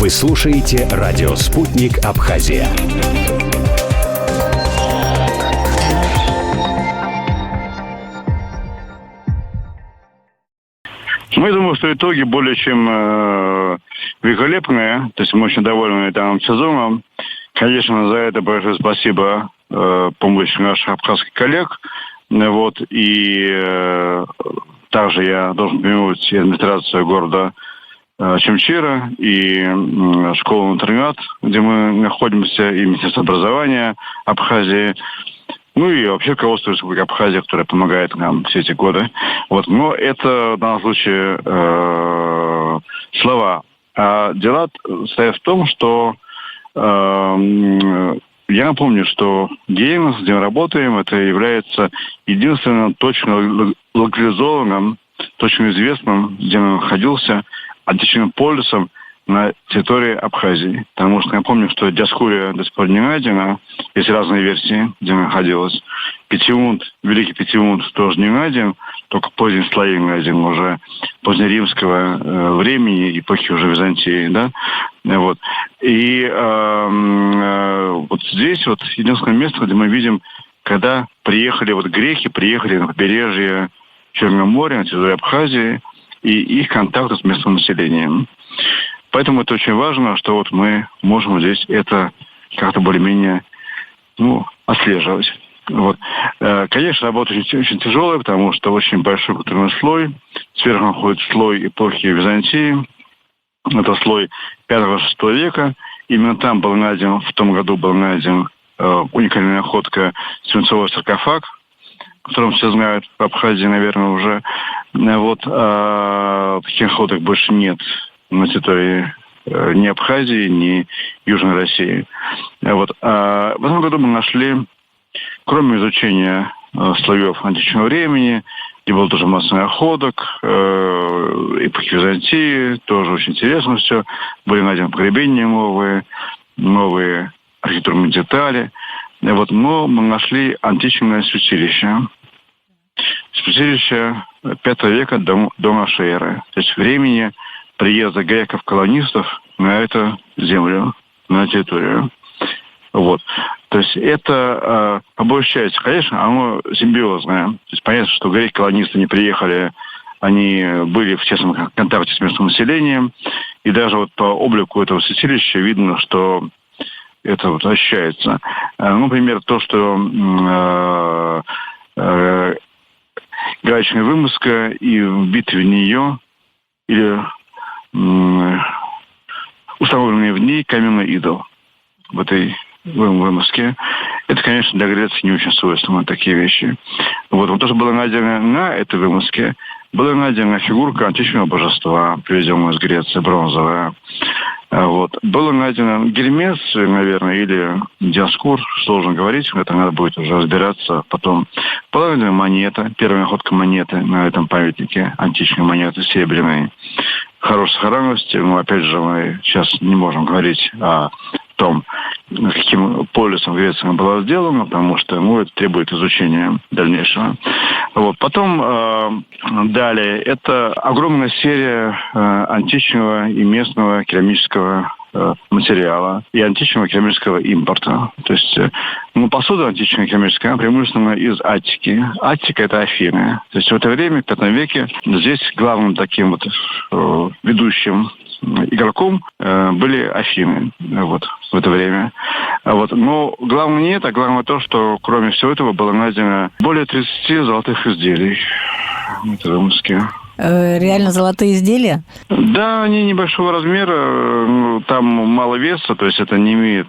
Вы слушаете радио «Спутник Абхазия». Я думаю, что итоги более чем великолепные. То есть мы очень довольны данным сезоном. Конечно, за это большое спасибо помощи наших абхазских коллег. И также я должен упомянуть и администрацию города Чимчира, и школу-интернат, где мы находимся, и Министерство образования Абхазии, и вообще руководство Республики Абхазия, которое помогает нам все эти годы. Но это в данном случае слова. А дела состоят в том, что я напомню, что деятельность, где мы работаем, это является единственным точно локализованным, точно известным, где мы находился, античным полюсом на территории Абхазии. Потому что я помню, что Диаскурия до сих пор не найдена. Есть разные версии, где она находилась. Петиунд, Великий Петиунд тоже не найден, только поздний слои найден уже позднеримского времени, эпохи уже Византии, да? И вот здесь единственное место, где мы видим, когда приехали греки, приехали на побережье Черного моря, на территории Абхазии, и их контакты с местным населением. Поэтому это очень важно, что мы можем здесь это как-то более-менее отслеживать. Конечно, работа очень тяжелая, потому что очень большой культурный слой. Сверху находится слой эпохи Византии. Это слой 5-6 века. Именно там в том году был найден уникальная находка свинцовый саркофаг, о котором все знают в Абхазии, наверное, уже. Таких находок больше нет на территории ни Абхазии, ни Южной России. В этом году мы нашли, кроме изучения слоев античного времени, где было тоже масса находок, эпохи Византии, тоже очень интересно все. Были найдены погребения новые архитектурные детали. Но мы нашли античное святилище. Святилище 5 века до нашей эры. То есть времени приезда греков-колонистов на эту землю, на территорию. То есть это, по большей части, конечно, оно симбиозное. То есть понятно, что греки-колонисты не приехали, они были в тесном контакте с местным населением. И даже по облику этого святилища видно, что это ощущается. Например, то, что гаечная вымазка и вбитый в нее или установленный в ней каменный идол в этой вымазке. Это, конечно, для Греции не очень свойственно, такие вещи. То, что было найдено на этой вымазке, была найдена фигурка античного божества, привезенная из Греции, бронзовая. Было найдено Гермес, наверное, или Диаскур, сложно говорить, это надо будет уже разбираться потом. Была найдена монета, первая находка монеты на этом памятнике, античной монеты, серебряной, хорошей сохранности. Опять же, мы сейчас не можем говорить о том, каким полюсом Греция была сделана, потому что это требует изучения дальнейшего. Потом далее это огромная серия античного и местного керамического материала и античного керамического импорта. То есть посуда античная керамическая, она преимущественно из Аттики. Аттика – это Афины. То есть в это время, в V веке, здесь главным таким ведущим игроком были Афины в это время. Но главное не это, а главное то, что кроме всего этого было найдено более 30 золотых изделий в этой вымазке. Реально золотые изделия? Да, они небольшого размера, там мало веса, то есть это не имеет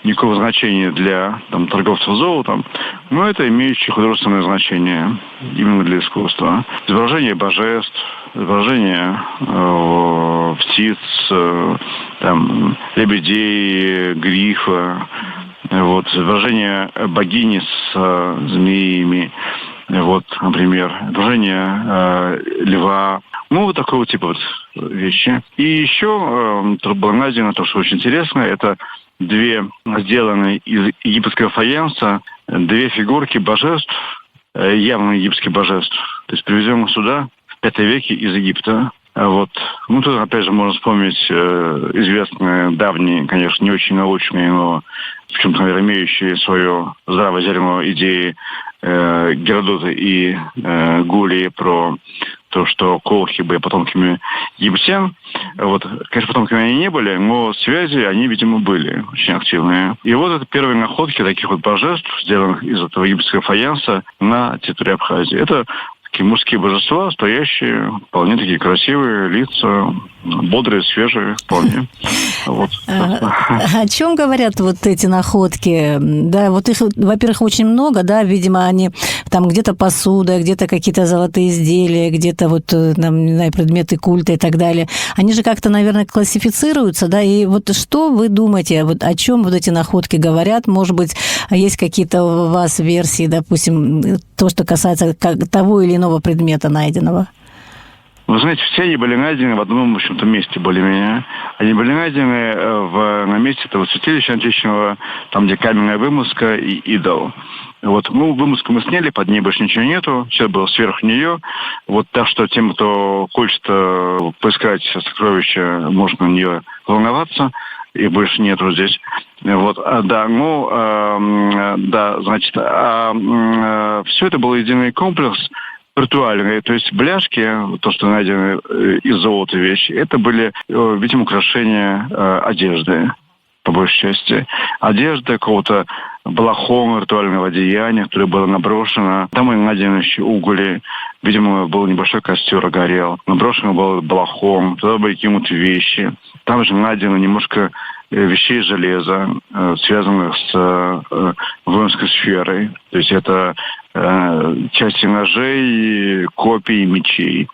никакого значения для торговцев золотом, но это имеющее художественное значение именно для искусства. Изображение божеств, изображение птиц, лебедей, грифа, изображение богини с змеями, например, изображение льва. Такого типа вещи. И еще было найдено то, что очень интересно, это две сделанные из египетского фаянса, две фигурки божеств, явно египетских божеств, то есть привезенных сюда в V веке из Египта. Вот. Ну, тут, опять же, можно вспомнить известные, давние, конечно, не очень научные, но почему-то, наверное, имеющие свое здравое зерно идеи Геродота и Гулии про то, что колхи были потомками египтян. Вот, конечно, потомками они не были, но связи они, видимо, были очень активные. И вот это первые находки таких вот божеств, сделанных из этого египетского фаянса на территории Абхазии. Это такие мужские божества, стоящие, вполне такие красивые лица, бодрые, свежие, вполне. Вот. О чем говорят вот эти находки? Да, вот их, во-первых, очень много, да, видимо, они там где-то посуда, где-то какие-то золотые изделия, где-то вот, там, не знаю, предметы культа и так далее. Они же как-то, наверное, классифицируются, да, и вот что вы думаете, вот о чем вот эти находки говорят? Может быть, есть какие-то у вас версии, допустим, то, что касается того или иного предмета найденного? Вы знаете, все они были найдены в одном, в общем-то, месте более-менее. Они были найдены на месте этого святилища античного, там, где каменная вымазка и идол. Вот, ну, вымазку мы сняли, под ней больше ничего нету, все было сверху нее. Вот так что тем, кто хочет поискать сокровища, может на нее волноваться, и больше нету здесь. Вот, да, ну, да, значит, все это был единый комплекс ритуальные, то есть бляшки, то, что найдены из золота вещи, это были, видимо, украшения одежды, по большей части. Одежда какого-то балахона, ритуального одеяния, которое было наброшено. Там и найдены еще угли. Видимо, был небольшой костер, горел. Наброшено был балахон, туда были какие-то вещи. Там же найдено немножко вещей железа, связанных с воинской сферой. То есть это части ножей, копий, мечей.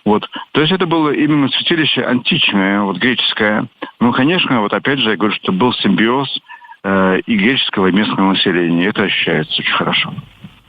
Вот. То есть это было именно святилище античное, вот греческое. Ну, конечно, вот опять же, я говорю, что был симбиоз и греческого, и местного населения. Это ощущается очень хорошо.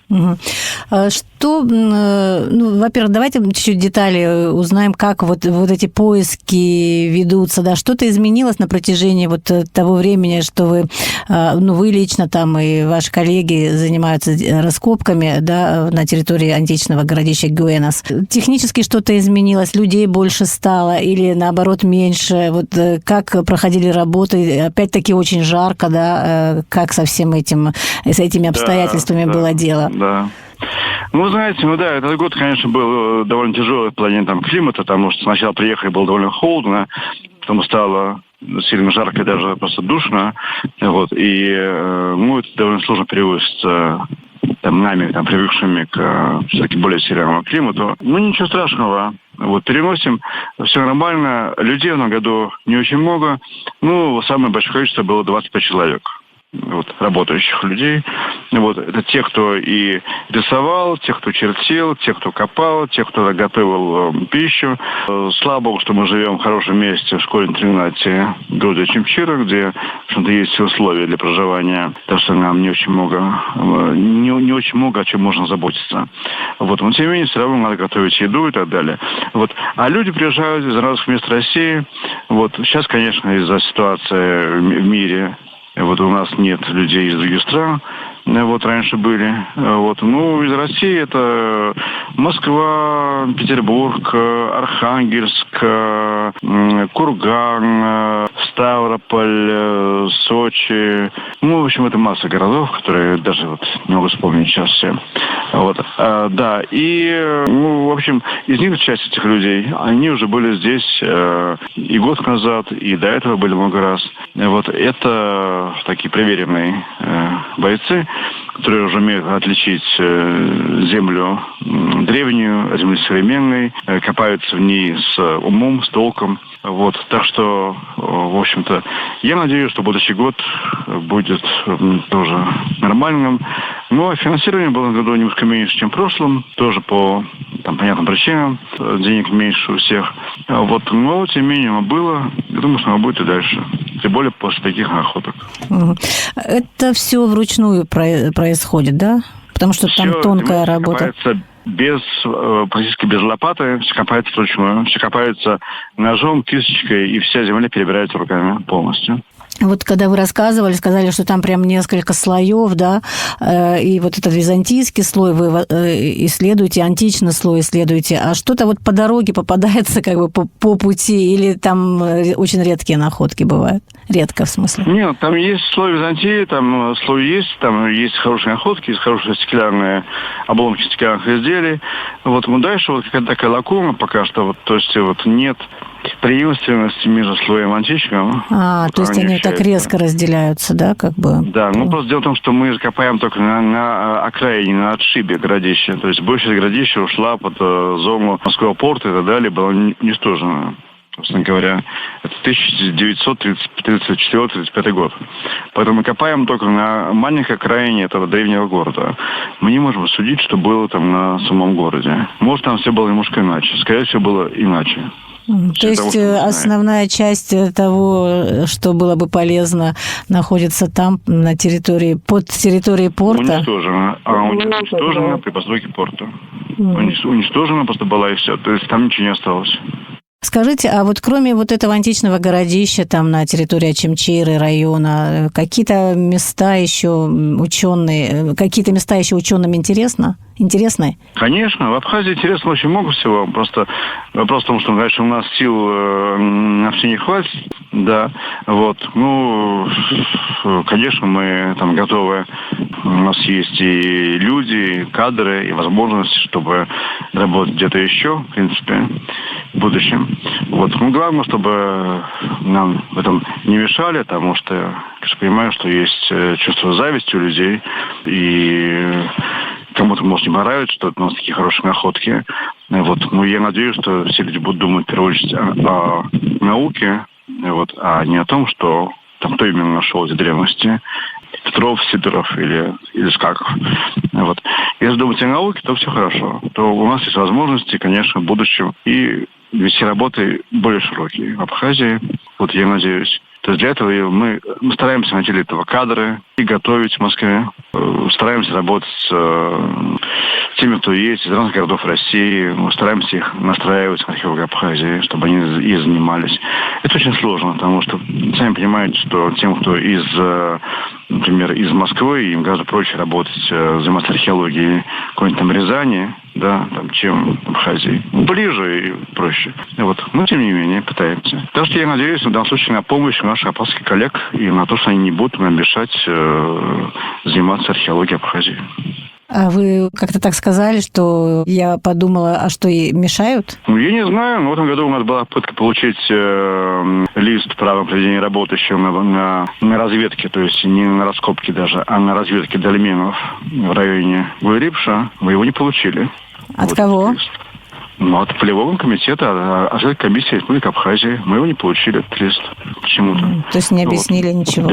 Что, ну, во-первых, давайте чуть-чуть детали узнаем, как вот эти поиски ведутся, да, что-то изменилось на протяжении вот того времени, что вы, ну, вы лично там и ваши коллеги занимаются раскопками, да, на территории античного городища Гуэнос. Технически что-то изменилось, людей больше стало или, наоборот, меньше? Вот как проходили работы? Опять-таки очень жарко, да, как со всем этим, с этими обстоятельствами было дело? Да. Ну, знаете, ну да, этот год, конечно, был довольно тяжелый в плане там климата, потому что сначала приехали, было довольно холодно, потом стало сильно жарко и даже просто душно, вот, и, ну, это довольно сложно перевозится там, нами, там, привыкшими к все-таки более северному климату. Ну, ничего страшного. Вот, переносим, все нормально. Людей в этом году не очень много. Ну, самое большое количество было 25 человек. Вот, работающих людей. Вот, это те, кто и рисовал, те, кто чертил, те, кто копал, те, кто готовил пищу. Слава богу, что мы живем в хорошем месте, в школе-интернате города Чимчира, где, в общем-то, есть все условия для проживания. Так что нам не очень много, не очень много о чем можно заботиться. Вот, но тем не менее, все равно надо готовить еду и так далее. Вот. А люди приезжают из разных мест России. Вот. Сейчас, конечно, из-за ситуации в мире, вот у нас нет людей из других стран, вот раньше были. Вот. Ну, из России это Москва, Петербург, Архангельск, Курган, Ставрополь, Сочи. Ну, в общем, это масса городов, которые даже вот не могу вспомнить сейчас все. Вот. Да, и, ну, в общем, из них часть этих людей, они уже были здесь и год назад, и до этого были много раз. Вот это такие проверенные бойцы, которые уже умеют отличить землю древнюю от земли современной, копаются в ней с умом, с толком. Вот. Так что, в общем-то, я надеюсь, что будущий год будет тоже нормальным. Ну, а финансирование было в году немножко меньше, чем в прошлом. Тоже по там, понятным причинам. Денег меньше у всех. Вот. Но, тем не менее, оно было. Я думаю, что оно будет и дальше. Тем более после таких охоток. Это все вручную происходит, да? Потому что все, там тонкая работа. Практически без лопаты, все копается вручную, все копается ножом, кисточкой, и вся земля перебирается руками полностью. Вот когда вы рассказывали, сказали, что там прям несколько слоев, да, и вот этот византийский слой вы исследуете, античный слой исследуете, а что-то вот по дороге попадается как бы по пути, или там очень редкие находки бывают? Редко, в смысле? Нет, там есть слой Византии, там есть хорошие находки, есть хорошие стеклянные обломки стеклянных изделий. Вот, но дальше вот какая-то такая лакуна пока что, вот, то есть вот нет преемственности между слоем античным. То есть они так резко разделяются, да, как бы? Да, просто дело в том, что мы копаем только на окраине, на отшибе городища. То есть большая городища ушла под зону Московского порта и так далее, была уничтожена. Собственно говоря, это 1934-35 год. Поэтому мы копаем только на маленькой окраине этого древнего города. Мы не можем судить, что было там на самом городе. Может, там все было немножко иначе. Скорее всего, было иначе. То есть основная часть того, что было бы полезно, находится там, на территории, под территорией порта? Уничтожена при постройке порта. Уничтожена просто была и все. То есть там ничего не осталось. Скажите, а вот кроме вот этого античного городища там на территории Очимчиры района, какие-то места еще ученым интересны? Конечно, в Абхазии интересно очень много всего. Просто вопрос в том, что дальше у нас сил на все не хватит. Да, вот. Конечно, мы там готовы. У нас есть и люди, и кадры, и возможности, чтобы работать где-то еще, в принципе, в будущем. Вот. Главное, чтобы нам в этом не мешали, потому что, я понимаю, что есть чувство зависти у людей, и кому-то может не понравиться, что у нас такие хорошие находки. Вот. Но я надеюсь, что все люди будут думать в первую очередь о науке, вот, а не о том, что там кто именно нашел эти древности. Петров, Сидоров или Скаков. Вот. Если думать о науке, то все хорошо. То у нас есть возможности, конечно, в будущем и вести работы более широкие в Абхазии. Вот я надеюсь. То есть для этого мы стараемся найти для этого кадры и готовить в Москве. Стараемся работать с теми, кто есть из разных городов России. Мы стараемся их настраивать в археологи Абхазии, чтобы они и занимались. Это очень сложно, потому что, сами понимаете, что тем, кто например, из Москвы, им гораздо проще работать, заниматься археологией какой-нибудь там Рязани, да, там, чем в Абхазии. Ближе и проще. Вот. Но, тем не менее, пытаемся. Так что я надеюсь, в данном случае, на помощь наших абхазских коллег и на то, что они не будут нам мешать заниматься археологией Абхазии. А вы как-то так сказали, что я подумала, а что и мешают? Я не знаю, но в этом году у нас была попытка получить лист права проведения работы еще на разведке, то есть не на раскопке даже, а на разведке дольменов в районе Гуйрипша. Мы его не получили. От кого? От полевого комитета, от комиссии Республики Абхазии. Мы его не получили, этот лист, почему-то. То есть не объяснили ничего?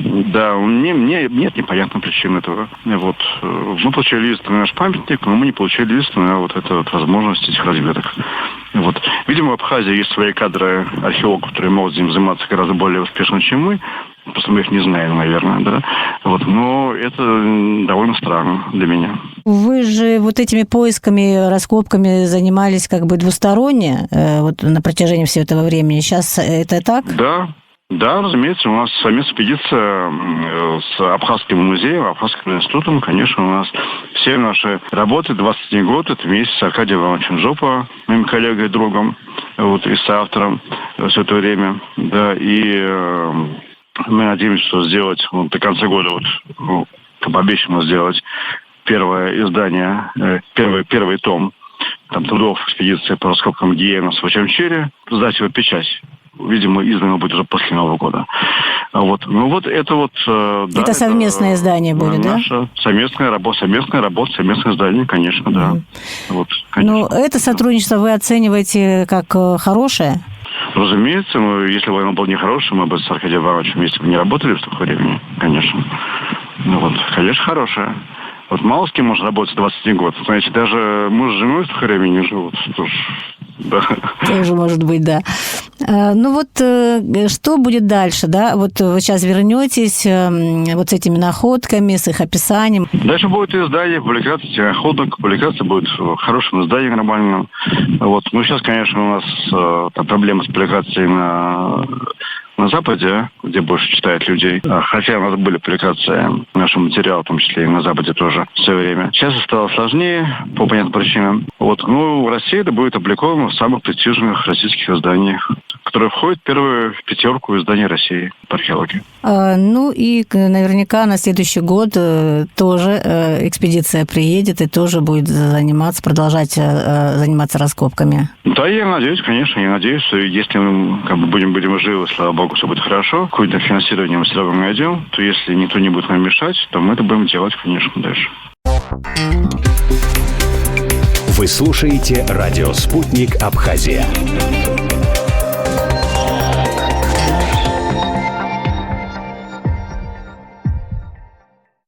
Да, мне нет непонятной причины этого. Вот. Мы получили лист на наш памятник, но мы не получили лист на вот эту вот возможность этих разведок. Вот. Видимо, в Абхазии есть свои кадры археологов, которые могут этим заниматься гораздо более успешно, чем мы. Просто мы их не знаем, наверное, да. Вот. Но это довольно странно для меня. Вы же вот этими поисками, раскопками занимались как бы двусторонне вот на протяжении всего этого времени. Сейчас это так? Да, разумеется, у нас совместная экспедиция с Абхазским музеем, Абхазским институтом. Конечно, у нас все наши работы 21 год, это вместе с Аркадием Ивановичем Жопа, моим коллегой и другом, вот, и соавтором все это время. Да, и мы надеемся, что сделать до конца года, как обещано сделать первое издание, первый том там, трудов экспедиции по раскопкам Гиена в Очимчире, сдать его печать. Видимо, издано будет уже после Нового года. Вот. Это совместное издание будет, да? Наша совместная работа, совместное издание, конечно, да. Вот, конечно. Но это сотрудничество вы оцениваете как хорошее? Разумеется, если бы оно было нехорошее, мы бы с Аркадием Ивановичем вместе не работали в такое время, конечно. Конечно, хорошее. Вот мало с кем можно работать 21 год. Знаете, даже муж с женой в такое время не живут. Да. Тоже может быть, да. Что будет дальше, да? Вот вы сейчас вернетесь вот с этими находками, с их описанием. Дальше будет издание, публикация этих находок, публикация будет в хорошем издании нормальном. Вот. Сейчас, конечно, у нас проблема с публикацией на на Западе, где больше читают людей. Хотя у нас были публикации нашего материала, в том числе и на Западе тоже в свое время. Сейчас стало сложнее, по понятным причинам. В России это будет опубликовано в самых престижных российских изданиях, которые входят в первую пятерку изданий России по археологии. И наверняка на следующий год тоже экспедиция приедет и тоже будет продолжать заниматься раскопками. Да, я надеюсь, конечно. Я надеюсь, что если мы будем живы, слава богу, все будет хорошо, какое-то финансирование мы все равно найдем, то если никто не будет нам мешать, то мы это будем делать, конечно, дальше. Вы слушаете радио «Спутник Абхазия».